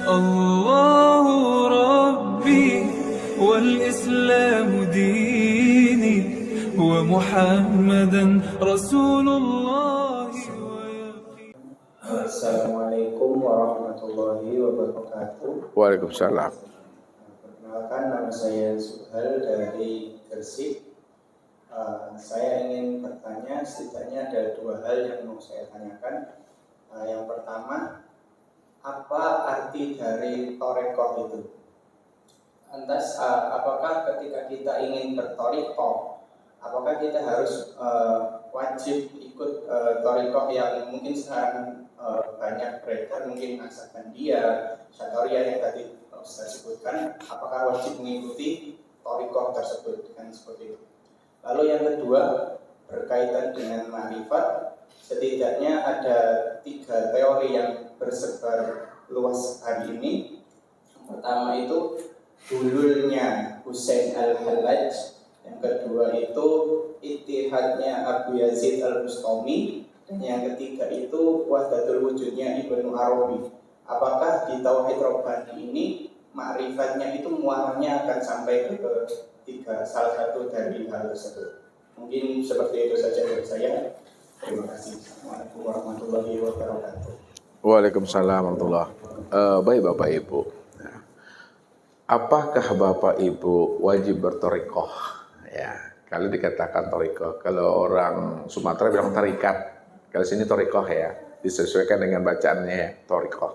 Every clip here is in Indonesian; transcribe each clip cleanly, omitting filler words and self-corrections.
الله ربي والإسلام ديني ومحمدا رسول الله. Assalamualaikum warahmatullahi wabarakatuh. Waalaikumsalam. Perkenalkan, nama saya Suhal dari Gresik. Saya ingin bertanya, setidaknya ada dua hal yang mau saya tanyakan. Yang pertama, apa arti dari thariqah itu? Lantas, apakah ketika kita ingin berthariqah, apakah kita harus wajib ikut thariqah yang mungkin sekarang banyak beredar, mungkin Naqsabandiyah, Syadzaliyah yang tadi saya sebutkan, apakah wajib mengikuti thariqah tersebut? Kan seperti itu. Lalu yang kedua, berkaitan dengan ma'rifat, setidaknya ada 3 teori yang bersebar luas hari ini. Yang pertama itu hululnya Husain al-Hallaj, yang kedua itu ittihadnya Abu Yazid al-Bustami, dan yang ketiga itu wahdatul wujudnya Ibnu Arabi. Apakah di Tauhid Rabbani ini ma'rifatnya itu muaranya akan sampai ke salah satu dari hal tersebut? Mungkin seperti itu saja dari saya. Terima kasih. Assalamualaikum warahmatullahi wabarakatuh. Waalaikumsalam warahmatullahi wabarakatuh. Baik Bapak Ibu, apakah Bapak Ibu wajib berthariqah? Ya, kalau dikatakan thariqah, kalau orang Sumatera bilang tarikat, kalau sini thariqah ya, disesuaikan dengan bacaannya thariqah.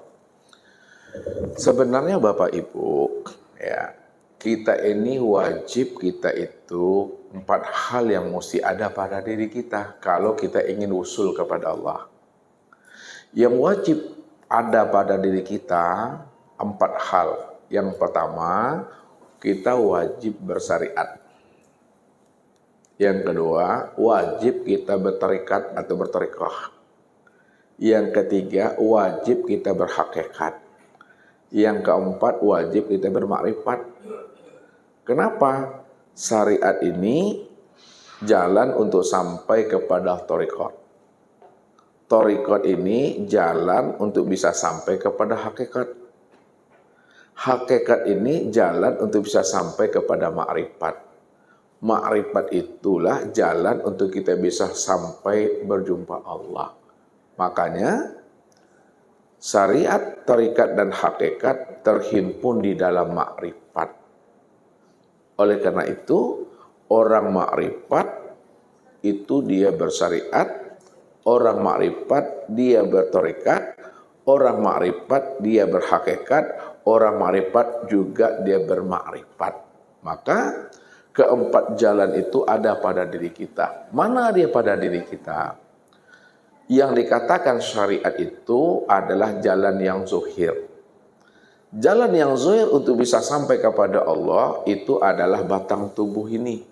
Sebenarnya Bapak Ibu, ya, kita ini wajib, kita itu 4 hal yang mesti ada pada diri kita kalau kita ingin usul kepada Allah. Yang wajib ada pada diri kita 4 hal. Yang pertama, kita wajib bersyariat. Yang kedua, wajib kita bertarikat atau berthariqah. Yang ketiga, wajib kita berhakikat. Yang keempat, wajib kita bermakrifat. Kenapa? Syariat ini jalan untuk sampai kepada thariqat. Thariqat ini jalan untuk bisa sampai kepada hakikat. Hakikat ini jalan untuk bisa sampai kepada makrifat. Makrifat itulah jalan untuk kita bisa sampai berjumpa Allah. Makanya syariat, thariqat dan hakikat terhimpun di dalam makrifat. Oleh karena itu, orang makrifat itu dia bersyariat, orang makrifat dia berthariqat, orang makrifat dia berhakikat, orang makrifat juga dia bermakrifat. Maka keempat jalan itu ada pada diri kita. Mana dia pada diri kita? Yang dikatakan syariat itu adalah jalan yang zuhir. Jalan yang zuhir untuk bisa sampai kepada Allah itu adalah batang tubuh ini.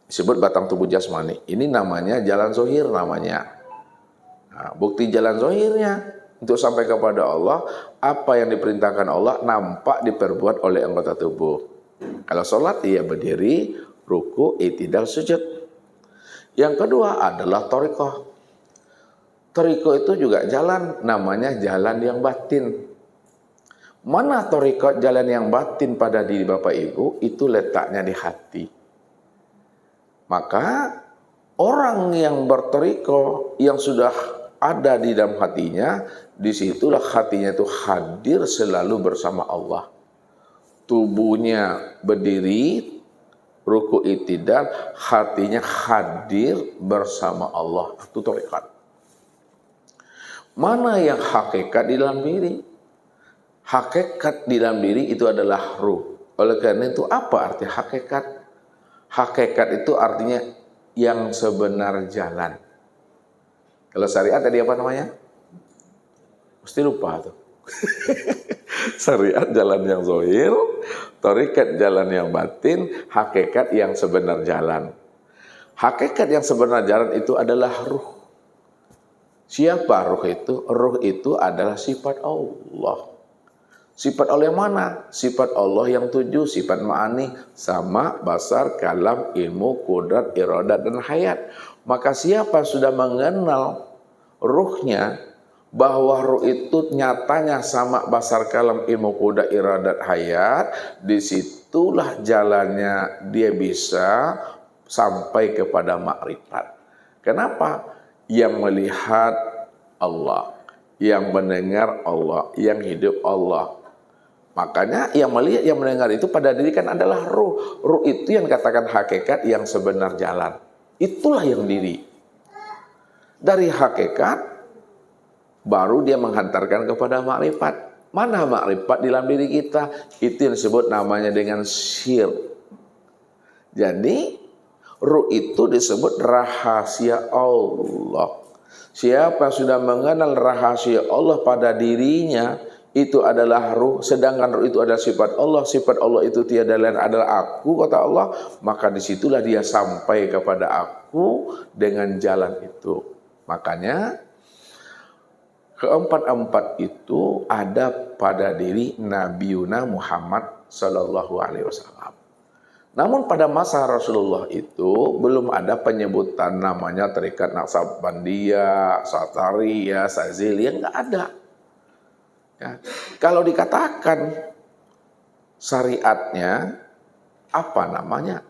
Disebut batang tubuh jasmani. Ini namanya jalan zuhir namanya. Nah, bukti jalan zuhirnya untuk sampai kepada Allah, apa yang diperintahkan Allah nampak diperbuat oleh anggota tubuh. Kalau sholat, ia berdiri, ruku, i'tidal, sujud. Yang kedua adalah thariqah. Thariqah itu juga jalan, namanya jalan yang batin. Mana thariqah jalan yang batin pada diri Bapak Ibu, itu letaknya di hati. Maka orang yang berthariqah yang sudah ada di dalam hatinya, disitulah hatinya itu hadir selalu bersama Allah. Tubuhnya berdiri, ruku i'tidal, hatinya hadir bersama Allah. Itu thariqat. Mana yang hakikat di dalam diri? Hakikat di dalam diri itu adalah ruh. Oleh karena itu, apa arti hakikat? Hakikat itu artinya yang sebenar jalan. Kalau syariat tadi apa namanya? Mesti lupa tuh. Syariat jalan yang zahir, thariqat jalan yang batin, hakikat yang sebenar jalan. Hakikat yang sebenar jalan itu adalah ruh. Siapa ruh itu? Ruh itu adalah sifat Allah. Sifat Allah yang mana? Sifat Allah yang 7, sifat ma'ani, sama, basar, kalam, ilmu, qudrat, iradat, dan hayat. Maka siapa sudah mengenal ruhnya, bahwa ruh itu nyatanya sama basar kalam ilmu kuda iradat hayat, disitulah jalannya dia bisa sampai kepada makrifat. Kenapa? Yang melihat Allah, yang mendengar Allah, yang hidup Allah. Makanya yang melihat, yang mendengar itu pada diri kan adalah ruh. Ruh itu yang katakan hakikat yang sebenar jalan. Itulah yang diri. Dari hakikat baru dia menghantarkan kepada makrifat. Mana makrifat di dalam diri kita? Itu yang disebut namanya dengan sir. Jadi ruh itu disebut rahasia Allah. Siapa yang sudah mengenal rahasia Allah pada dirinya, itu adalah ruh. Sedangkan ruh itu adalah sifat Allah. Sifat Allah itu tiada lain adalah aku, kata Allah. Maka disitulah dia sampai kepada aku dengan jalan itu. Makanya keempat-empat itu ada pada diri Nabi Muhammad Sallallahu Alaihi Wasallam. Namun pada masa Rasulullah itu belum ada penyebutan namanya tarikat Naqsabandiyah, Satariyah, Saziliyah, nggak ada. Ya. Kalau dikatakan syariatnya, apa namanya?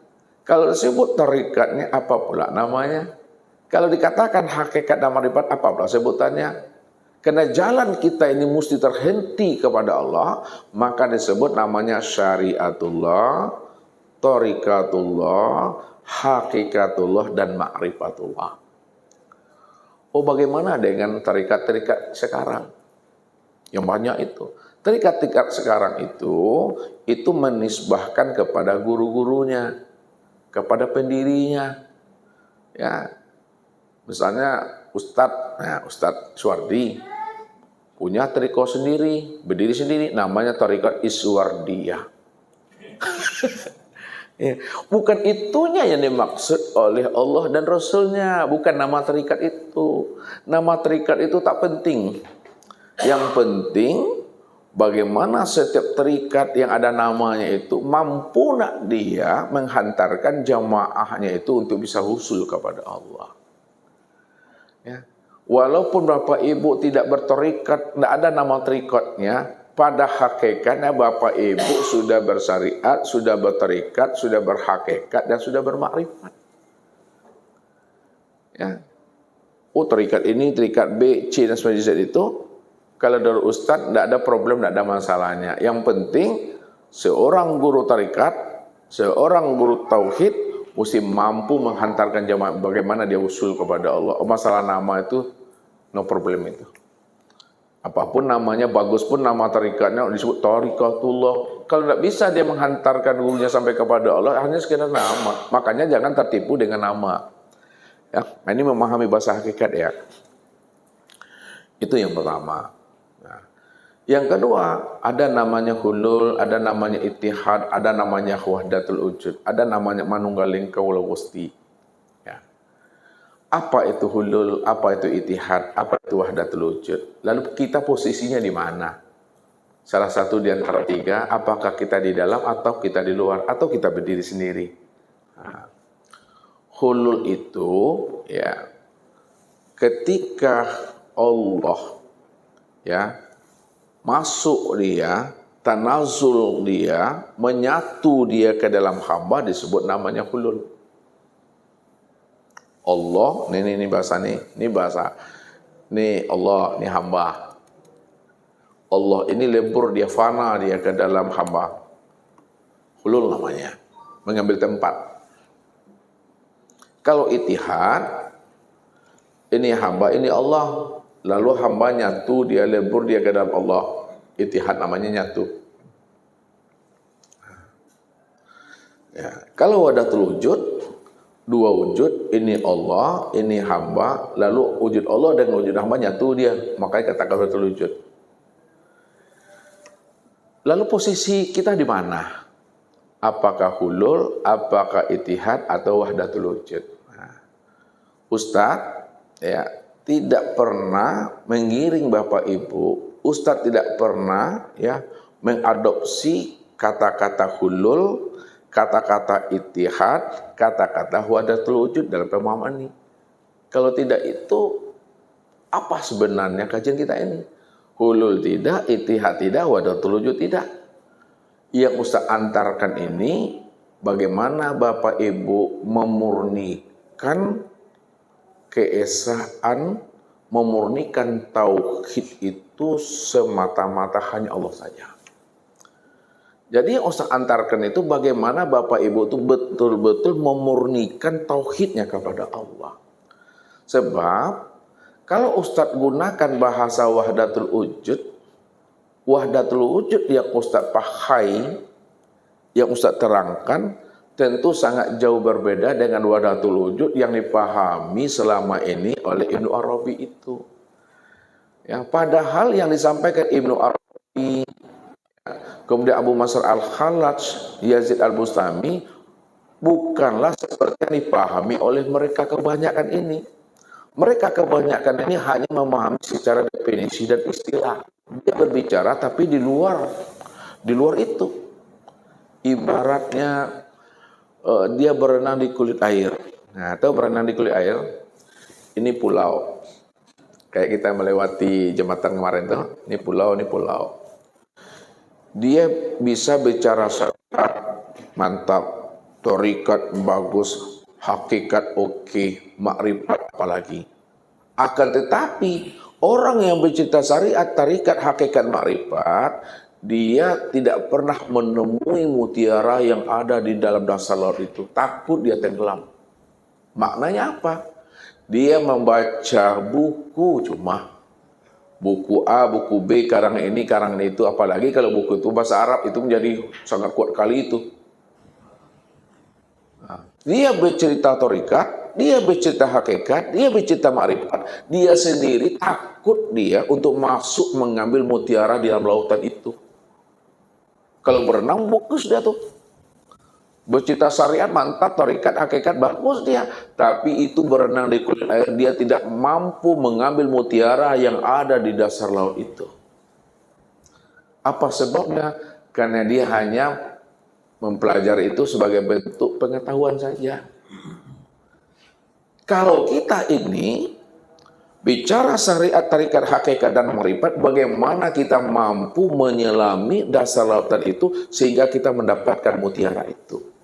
Kalau disebut tarikatnya, apa pula namanya? Kalau dikatakan hakikat dan makrifat, apa pula sebutannya? Karena jalan kita ini mesti terhenti kepada Allah, maka disebut namanya syariatullah, tarikatullah, hakikatullah, dan ma'rifatullah. Oh, bagaimana dengan tarikat-tarikat sekarang? Yang banyak itu. Tarikat-tarikat sekarang itu menisbahkan kepada guru-gurunya, kepada pendirinya. Ya. Misalnya Ustadz Suwardi punya tarikat sendiri, berdiri sendiri, namanya tarikat Iswardiyah. Ya, bukan itunya yang dimaksud oleh Allah dan Rasulnya, bukan nama tarikat itu. Nama tarikat itu tak penting. Yang penting bagaimana setiap tarikat yang ada namanya itu mampu nak dia menghantarkan jamaahnya itu untuk bisa husul kepada Allah. Ya. Walaupun Bapak Ibu tidak bertarikat, tidak ada nama tarikatnya, pada hakikatnya Bapak Ibu sudah bersyariat, sudah bertarikat, sudah berhakikat, dan sudah bermakrifat. Ya. Oh, tarikat ini, tarikat B, C, dan sebagainya itu, kalau dari Ustadz tidak ada problem, tidak ada masalahnya. Yang penting seorang guru tarikat, seorang guru tauhid mesti mampu menghantarkan jamaah bagaimana dia usul kepada Allah. Oh, masalah nama itu no problem itu. Apapun namanya, bagus pun nama tarikatnya disebut tarikatullah. Kalau tidak bisa dia menghantarkan gurunya sampai kepada Allah, hanya sekedar nama. Makanya jangan tertipu dengan nama. Ya, ini memahami bahasa hakikat ya. Itu yang pertama. Nah, yang kedua, ada namanya hulul, ada namanya ittihad, ada namanya wahdatul wujud, ada namanya manunggaling kaula Gusti. Ya. Apa itu hulul, apa itu ittihad, apa itu wahdatul wujud? Lalu kita posisinya di mana? Salah satu di antara tiga, apakah kita di dalam atau kita di luar atau kita berdiri sendiri? Nah, hulul itu ya ketika Allah ya masuk dia, tanazul dia, menyatu dia ke dalam hamba, disebut namanya hulul. Allah, ini bahasa ini bahasa. Ini Allah, ini hamba. Allah ini lebur, dia fana, dia ke dalam hamba. Hulul namanya, mengambil tempat. Kalau ittihad, ini hamba, ini Allah. Lalu hamba nyatu, dia lebur, dia ke dalam Allah. Ittihad namanya nyatu. Ya. Kalau wahdatul wujud, dua wujud, ini Allah, ini hamba, lalu wujud Allah dan wujud hamba nyatu dia. Makanya katakan wahdatul wujud. Lalu posisi kita di mana? Apakah hulul, apakah ittihad, atau wahdatul wujud? Nah, Ustadz, ya, tidak pernah mengiring Bapak Ibu, Ustadz tidak pernah ya mengadopsi kata-kata hulul, kata-kata ittihad, kata-kata wahdatul wujud dalam pemahaman ini. Kalau tidak itu Apa sebenarnya kajian kita ini? Hulul tidak, ittihad tidak, wahdatul wujud tidak. Yang Ustaz antarkan ini bagaimana Bapak Ibu memurnikan keesaan, memurnikan tauhid itu semata-mata hanya Allah saja. Jadi yang Ustaz antarkan itu bagaimana Bapak Ibu itu betul-betul memurnikan tauhidnya kepada Allah. Sebab kalau Ustaz gunakan bahasa wahdatul wujud yang Ustaz pahai, yang Ustaz terangkan, tentu sangat jauh berbeda dengan wahdatul wujud yang dipahami selama ini oleh Ibnu Arabi itu. Yang padahal yang disampaikan Ibnu Arabi, kemudian Abu Mas'ar Al-Khalaj, Yazid Al-Bustami, bukanlah seperti yang dipahami oleh mereka kebanyakan ini. Mereka kebanyakan ini hanya memahami secara definisi dan istilah. Dia berbicara tapi di luar itu. Ibaratnya dia berenang di kulit air. Nah, tahu berenang di kulit air? Ini pulau. Kayak kita melewati jembatan kemarin tuh. Ini pulau. Dia bisa bicara syariat, mantap, tharikat bagus, hakikat oke, makrifat apalagi. Akan tetapi orang yang bercerita syariat, tarikat, hakikat, makrifat, dia tidak pernah menemui mutiara yang ada di dalam dasar laut itu. Takut dia tenggelam. Maknanya apa? Dia membaca buku cuma buku A, buku B, karang ini, karang itu, apalagi kalau buku itu bahasa Arab itu menjadi sangat kuat kali itu. Nah, dia bercerita tharikat, dia bercerita hakikat, dia bercerita makrifat, dia sendiri takut dia untuk masuk mengambil mutiara di dalam lautan itu. Kalau berenang bagus dia tuh. Bercerita syariat mantap, tharikat, hakikat bagus dia. Tapi itu berenang di kulit air, dia tidak mampu mengambil mutiara yang ada di dasar laut itu. Apa sebabnya? Karena dia hanya mempelajari itu sebagai bentuk pengetahuan saja. Kalau kita ini bicara syariat, tarikat, hakikat, dan makrifat, bagaimana kita mampu menyelami dasar lautan itu sehingga kita mendapatkan mutiara itu.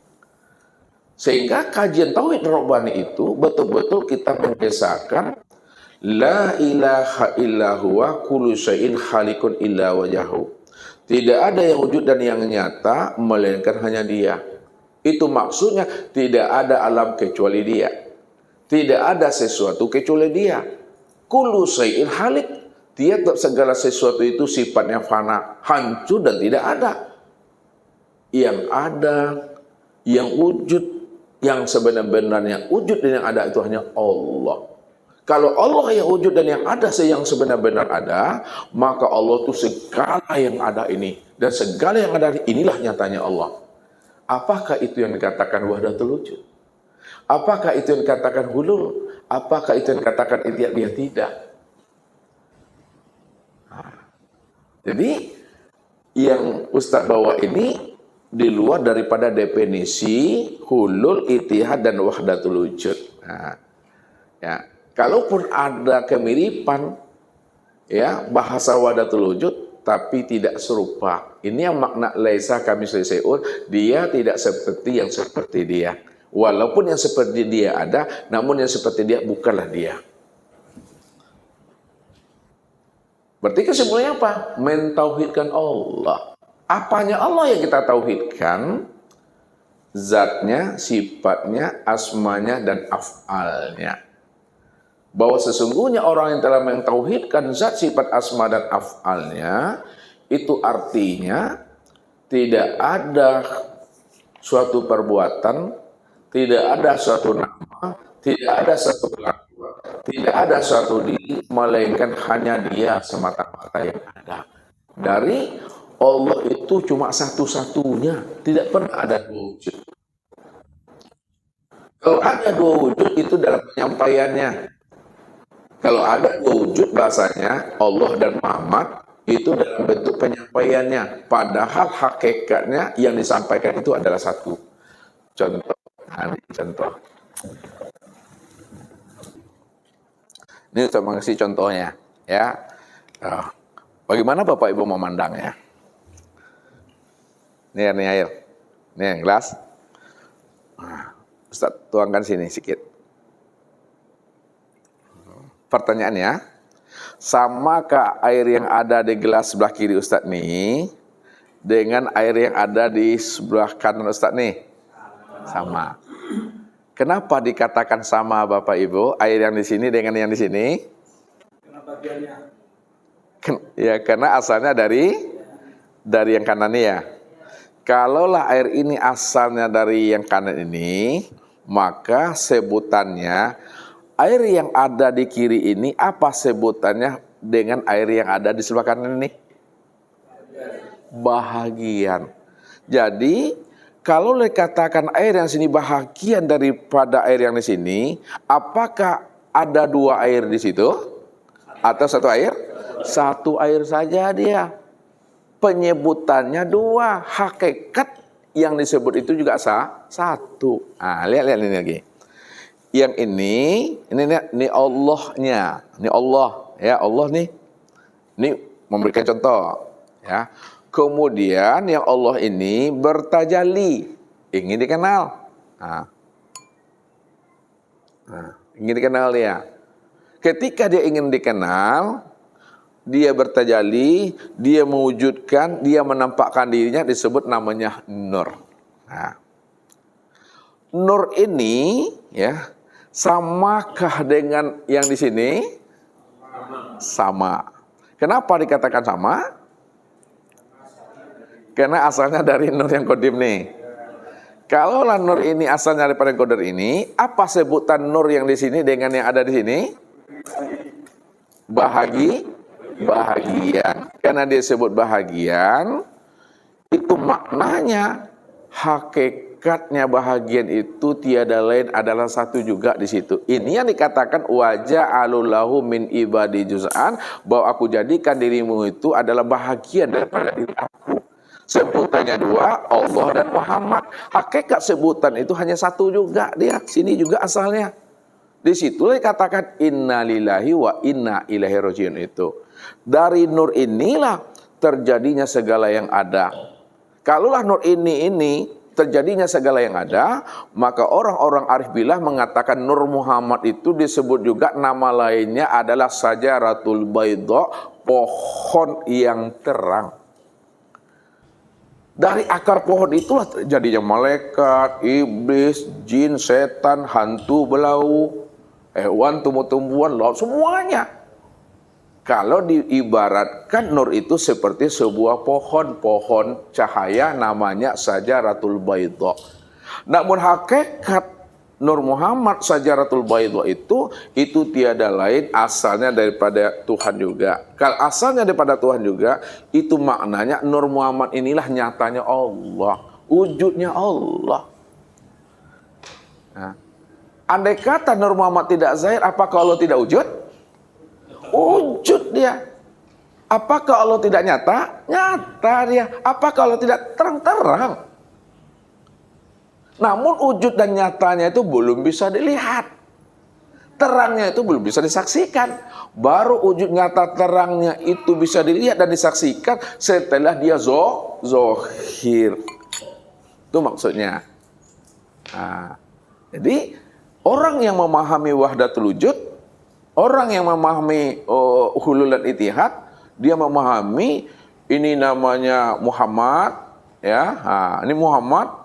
Sehingga kajian tauhid rabbani itu betul-betul kita mengesahkan la ilaha illa huwa kullu syai'in khaliqun illa wajahu. Tidak ada yang wujud dan yang nyata melainkan hanya dia. Itu maksudnya tidak ada alam kecuali dia. Tidak ada sesuatu kecuali dia. Kullu syai'in khaliq. Dia segala sesuatu itu sifatnya fana, hancur dan tidak ada. Yang ada, yang wujud, yang sebenar-benarnya wujud dan yang ada itu hanya Allah. Kalau Allah yang wujud dan yang ada yang sebenar-benar ada, maka Allah itu segala yang ada ini. Dan segala yang ada inilah nyatanya Allah. Apakah itu yang dikatakan wahdatul wujud? Apakah itu yang dikatakan hulul? Apakah itu yang dikatakan ittihad? Dia tidak. Jadi yang Ustaz bawa ini di luar daripada definisi hulul, ittihad, dan wahdatul wujud. Nah, ya, kalaupun ada kemiripan, ya, bahasa wahdatul wujud, tapi tidak serupa. Ini yang makna laisa kamitslihi syai'un, dia tidak seperti yang seperti dia. Walaupun yang seperti dia ada, namun yang seperti dia bukanlah dia. Berarti kesimpulannya apa? Mentauhidkan Allah. Apanya Allah yang kita tauhidkan? Zatnya, sifatnya, asmanya, dan af'alnya. Bahwa sesungguhnya orang yang telah mentauhidkan zat, sifat, asma, dan af'alnya, itu artinya tidak ada suatu perbuatan, tidak ada suatu nama, tidak ada suatu kelakuan, tidak ada suatu diri, melainkan hanya dia semata-mata yang ada. Dari Allah itu cuma satu-satunya, tidak pernah ada dua wujud. Kalau ada dua wujud itu dalam penyampaiannya. Kalau ada dua wujud bahasanya Allah dan Muhammad itu dalam bentuk penyampaiannya. Padahal hakikatnya yang disampaikan itu adalah satu. Contoh. Ini Ustaz mengasih contohnya, ya. Bagaimana Bapak Ibu memandangnya? Ini air. Ini gelas. Nah, Ustaz tuangkan sini sedikit. Pertanyaannya, samakah air yang ada di gelas sebelah kiri Ustaz nih dengan air yang ada di sebelah kanan Ustaz nih? Sama. Kenapa dikatakan sama Bapak Ibu? Air yang di sini dengan yang di sini? Ya, karena asalnya dari yang kanan ya. Kalaulah air ini asalnya dari yang kanan ini, maka sebutannya air yang ada di kiri ini apa sebutannya dengan air yang ada di sebelah kanan ini? Bahagian. Jadi kalau dikatakan air yang sini bahagian daripada air yang di sini, apakah ada dua air di situ? Atau satu air? Satu air saja dia. Penyebutannya dua, hakikat yang disebut itu juga satu. Nah, lihat ini lagi. Yang ini Allahnya, ini Allah, ya Allah nih. Ini memberikan contoh, ya. Kemudian yang Allah ini bertajalli, ingin dikenal. Ingin dikenal dia. Ketika dia ingin dikenal, dia bertajalli, dia mewujudkan, dia menampakkan dirinya, disebut namanya Nur. Nah, Nur ini ya samakah dengan yang di sini? Sama. Kenapa dikatakan sama? Karena asalnya dari Nur yang Qadim nih. Kalaulah Nur ini asalnya daripada yang Qadir ini, apa sebutan Nur yang di sini dengan yang ada di sini? Bahagian. Karena dia sebut bahagian, itu maknanya hakikatnya bahagian itu tiada lain adalah satu juga di situ. Ini yang dikatakan waja'alulahu min ibadi juz'an, bahwa aku jadikan dirimu itu adalah bahagian daripada diri aku. Sebutannya dua, Allah dan Muhammad. Hakikat sebutan itu hanya satu juga dia. Sini juga asalnya. Di situ dikatakan inna lillahi wa inna ilaihi rajiun itu. Dari nur inilah terjadinya segala yang ada. Kalaulah nur ini terjadinya segala yang ada, maka orang-orang arif billah mengatakan Nur Muhammad itu disebut juga nama lainnya adalah Sajaratul Baydha, pohon yang terang. Dari akar pohon itulah terjadinya malaikat, iblis, jin, setan, hantu, belau, hewan, tumbuh-tumbuhan, laut, semuanya. Kalau diibaratkan nur itu seperti sebuah pohon cahaya namanya Sajaratul Baydha. Namun hakikat Nur Muhammad Sajaratul Baydha itu tiada lain asalnya daripada Tuhan juga. Kalau asalnya daripada Tuhan juga, itu maknanya Nur Muhammad inilah nyatanya Allah, wujudnya Allah. Nah, andai kata Nur Muhammad tidak zahir, apakah Allah tidak wujud? Wujud dia. Apakah Allah tidak nyata? Nyata dia. Apakah Allah tidak terang-terang? Namun wujud dan nyatanya itu belum bisa dilihat. Terangnya itu belum bisa disaksikan. Baru wujud nyata terangnya itu bisa dilihat dan disaksikan setelah dia zohir. Itu maksudnya. Nah, jadi orang yang memahami wahdatul wujud, orang yang memahami hulul dan itihad, dia memahami ini namanya Muhammad, ya. Nah, ini Muhammad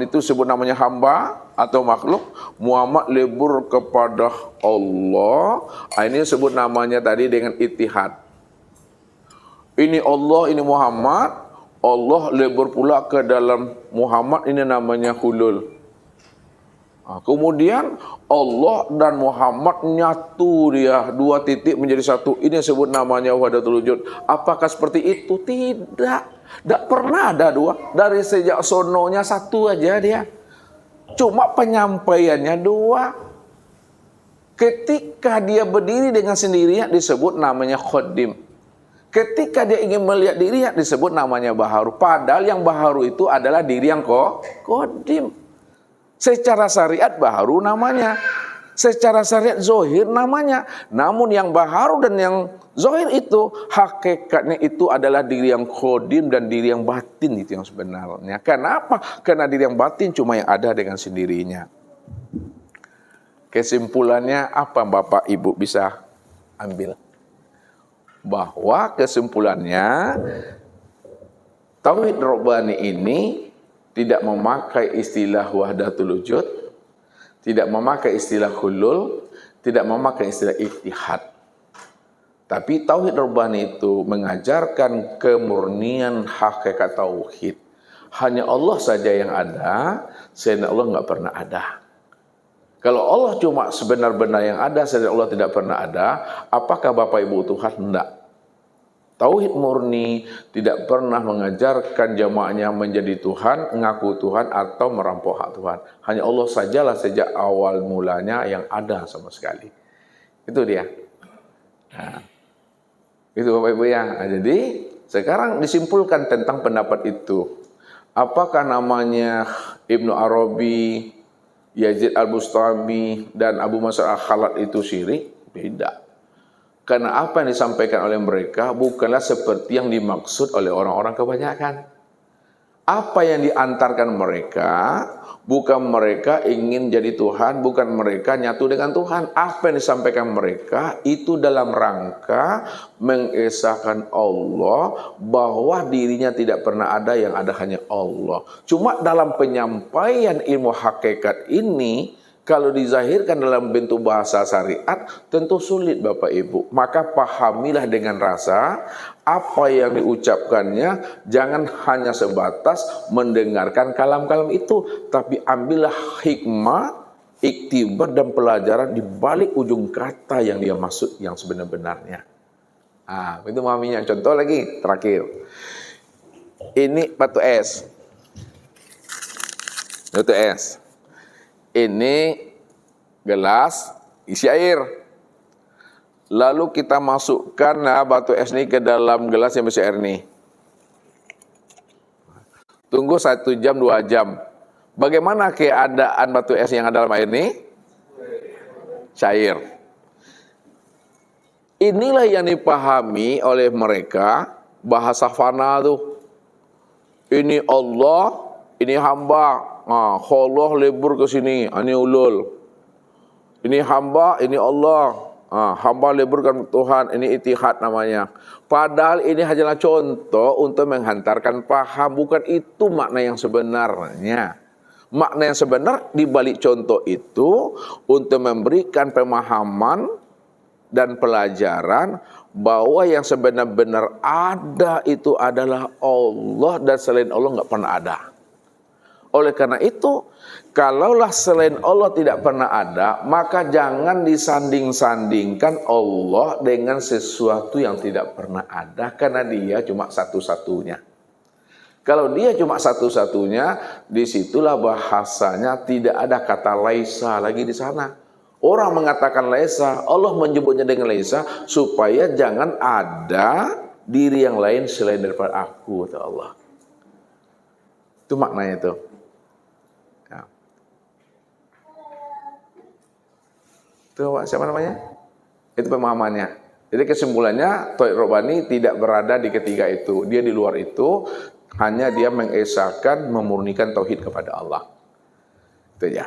itu sebut namanya hamba atau makhluk. Muhammad lebur kepada Allah. Ini sebut namanya tadi dengan itihad. Ini Allah, ini Muhammad. Allah lebur pula ke dalam Muhammad. Ini namanya hulul. Kemudian Allah dan Muhammad nyatu dia, dua titik menjadi satu. Ini sebut namanya wahdatul wujud. Apakah seperti itu? Tidak. Tidak pernah ada dua. Dari sejak sononya satu aja dia. Cuma penyampaiannya dua. Ketika dia berdiri dengan sendirinya disebut namanya Qadim. Ketika dia ingin melihat dirinya disebut namanya Baharu. Padahal yang Baharu itu adalah diri yang Qadim. Secara syariat Baharu namanya. Secara syariat zohir namanya. Namun yang baharu dan yang zohir itu hakikatnya itu adalah diri yang khodim dan diri yang batin itu yang sebenarnya. Kenapa? Karena diri yang batin cuma yang ada dengan sendirinya. Kesimpulannya apa Bapak Ibu bisa ambil? Bahwa kesimpulannya Tauhid Rabbani ini tidak memakai istilah wahdatul wujud, tidak memakai istilah hulul, tidak memakai istilah ittihad. Tapi Tauhid Rabbani itu mengajarkan kemurnian hakikat Tauhid. Hanya Allah saja yang ada, selain Allah nggak pernah ada. Kalau Allah cuma sebenar-benar yang ada, selain Allah tidak pernah ada, apakah Bapak Ibu Tuhan? Tidak. Tauhid murni tidak pernah mengajarkan jamaahnya menjadi Tuhan, ngaku Tuhan, atau merampok hak Tuhan. Hanya Allah sajalah sejak awal mulanya yang ada sama sekali. Itu dia. Nah, itu Bapak Ibu ya. Nah, jadi sekarang disimpulkan tentang pendapat itu. Apakah namanya Ibnu Arabi, Yazid Al-Bustami, dan Abu Mas'ud Al-Khalat itu syirik? Beda. Karena apa yang disampaikan oleh mereka bukanlah seperti yang dimaksud oleh orang-orang kebanyakan. Apa yang diantarkan mereka, bukan mereka ingin jadi Tuhan, bukan mereka nyatu dengan Tuhan. Apa yang disampaikan mereka itu dalam rangka mengesahkan Allah, bahwa dirinya tidak pernah ada, yang ada hanya Allah. Cuma dalam penyampaian ilmu hakikat ini, kalau dizahirkan dalam bentuk bahasa syariat, tentu sulit Bapak Ibu. Maka pahamilah dengan rasa apa yang diucapkannya, jangan hanya sebatas mendengarkan kalam-kalam itu, tapi ambillah hikmah, iktibar dan pelajaran di balik ujung kata yang dia maksud yang sebenar-benarnya. Ah, itu memahaminya. Contoh lagi terakhir. Ini batu es. Batu es. Ini gelas isi air. Lalu kita masukkan batu es ini ke dalam gelas yang berisi air ini. Tunggu 1 jam, 2 jam. Bagaimana keadaan batu es yang ada dalam air ini? Cair. Inilah yang dipahami oleh mereka, bahasa fana tuh. Ini Allah, ini hamba. Allah lebur ke sini, ini ulul. Ini hamba, ini Allah. Hamba leburkan Tuhan, ini ittihad namanya. Padahal ini hanyalah contoh untuk menghantarkan paham, bukan itu makna yang sebenarnya. Makna yang sebenar di balik contoh itu untuk memberikan pemahaman dan pelajaran bahwa yang sebenar-benar ada itu adalah Allah, dan selain Allah nggak pernah ada. Oleh karena itu, kalaulah selain Allah tidak pernah ada, maka jangan disanding-sandingkan Allah dengan sesuatu yang tidak pernah ada, karena dia cuma satu-satunya. Kalau dia cuma satu-satunya, disitulah bahasanya tidak ada kata laisa lagi di sana. Orang mengatakan laisa, Allah menyebutnya dengan laisa, supaya jangan ada diri yang lain selain daripada aku, kata Allah. Itu maknanya itu. Itu siapa namanya? Itu pemahamannya. Jadi kesimpulannya, Tauhid Rabbani tidak berada di ketiga itu. Dia di luar itu, hanya dia mengesahkan, memurnikan tauhid kepada Allah. Itu ya.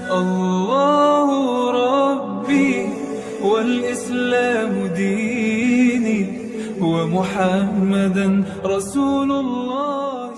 Allahu Rabbi wal Islam dini wa Muhammadan Rasulullah.